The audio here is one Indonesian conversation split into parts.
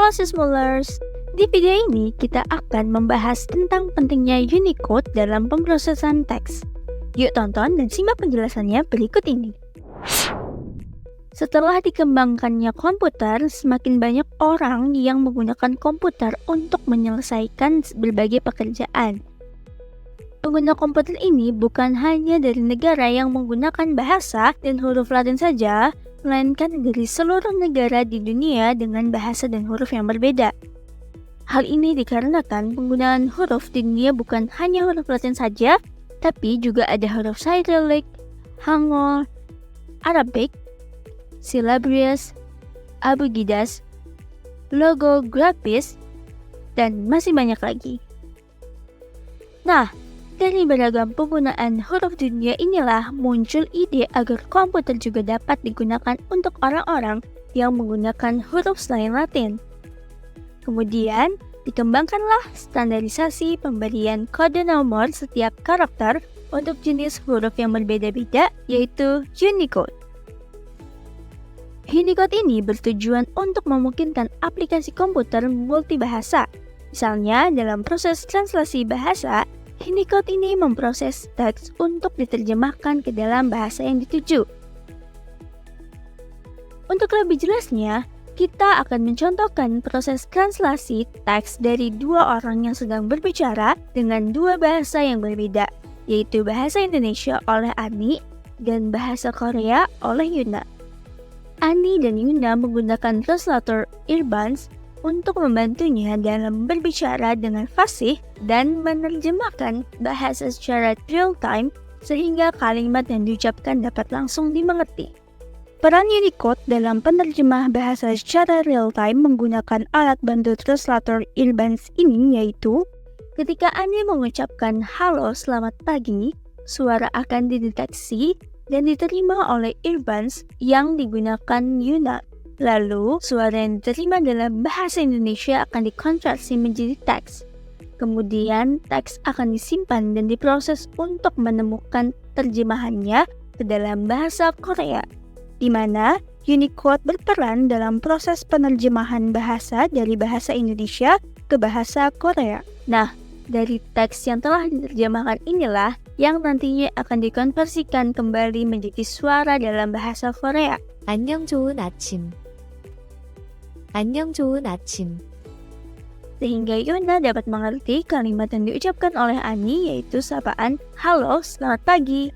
Halo Sismolers, di video ini kita akan membahas tentang pentingnya Unicode dalam pemrosesan teks. Yuk tonton dan simak penjelasannya berikut ini. Setelah dikembangkannya komputer, semakin banyak orang yang menggunakan komputer untuk menyelesaikan berbagai pekerjaan. Pengguna komputer ini bukan hanya dari negara yang menggunakan bahasa dan huruf Latin saja, melainkan dari seluruh negara di dunia dengan bahasa dan huruf yang berbeda. Hal ini dikarenakan penggunaan huruf di dunia bukan hanya huruf Latin saja, tapi juga ada huruf Cyrillic, Hangul, Arabic, Syllabrius, Abugidas, Logographies, dan masih banyak lagi. Nah, dari beragam penggunaan huruf di dunia inilah muncul ide agar komputer juga dapat digunakan untuk orang-orang yang menggunakan huruf selain Latin. Kemudian, dikembangkanlah standarisasi pemberian kode nomor setiap karakter untuk jenis huruf yang berbeda-beda, yaitu Unicode. Unicode ini bertujuan untuk memungkinkan aplikasi komputer multibahasa. Misalnya, dalam proses translasi bahasa, Unicode ini memproses teks untuk diterjemahkan ke dalam bahasa yang dituju. Untuk lebih jelasnya, kita akan mencontohkan proses translasi teks dari dua orang yang sedang berbicara dengan dua bahasa yang berbeda, yaitu bahasa Indonesia oleh Ani dan bahasa Korea oleh Yuna. Ani dan Yuna menggunakan translator Earbuds untuk membantunya dalam berbicara dengan fasih dan menerjemahkan bahasa secara real-time sehingga kalimat yang diucapkan dapat langsung dimengerti. Peran Unicode dalam penerjemah bahasa secara real-time menggunakan alat bantu translator Earbuds ini yaitu ketika Ani mengucapkan halo selamat pagi, suara akan dideteksi dan diterima oleh Earbuds yang digunakan Yuna. Lalu, suara yang diterima dalam bahasa Indonesia akan dikonversi menjadi teks. Kemudian, teks akan disimpan dan diproses untuk menemukan terjemahannya ke dalam bahasa Korea, di mana Unicode berperan dalam proses penerjemahan bahasa dari bahasa Indonesia ke bahasa Korea. Nah, dari teks yang telah diterjemahkan inilah yang nantinya akan dikonversikan kembali menjadi suara dalam bahasa Korea. 안녕 좋은 아침. 안녕 좋은 아침. Sehingga Yuna dapat mengerti kalimat yang diucapkan oleh Ani yaitu sapaan halo selamat pagi.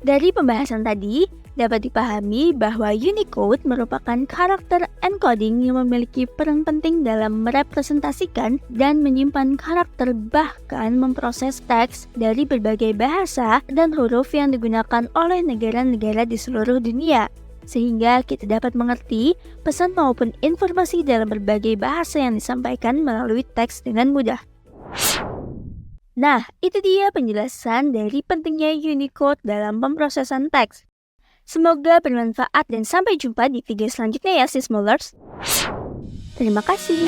Dari pembahasan tadi, dapat dipahami bahwa Unicode merupakan karakter encoding yang memiliki peran penting dalam merepresentasikan dan menyimpan karakter bahkan memproses teks dari berbagai bahasa dan huruf yang digunakan oleh negara-negara di seluruh dunia. Sehingga kita dapat mengerti pesan maupun informasi dalam berbagai bahasa yang disampaikan melalui teks dengan mudah. Nah, itu dia penjelasan dari pentingnya Unicode dalam pemrosesan teks. Semoga bermanfaat dan sampai jumpa di video selanjutnya ya Sismolers. Terima kasih.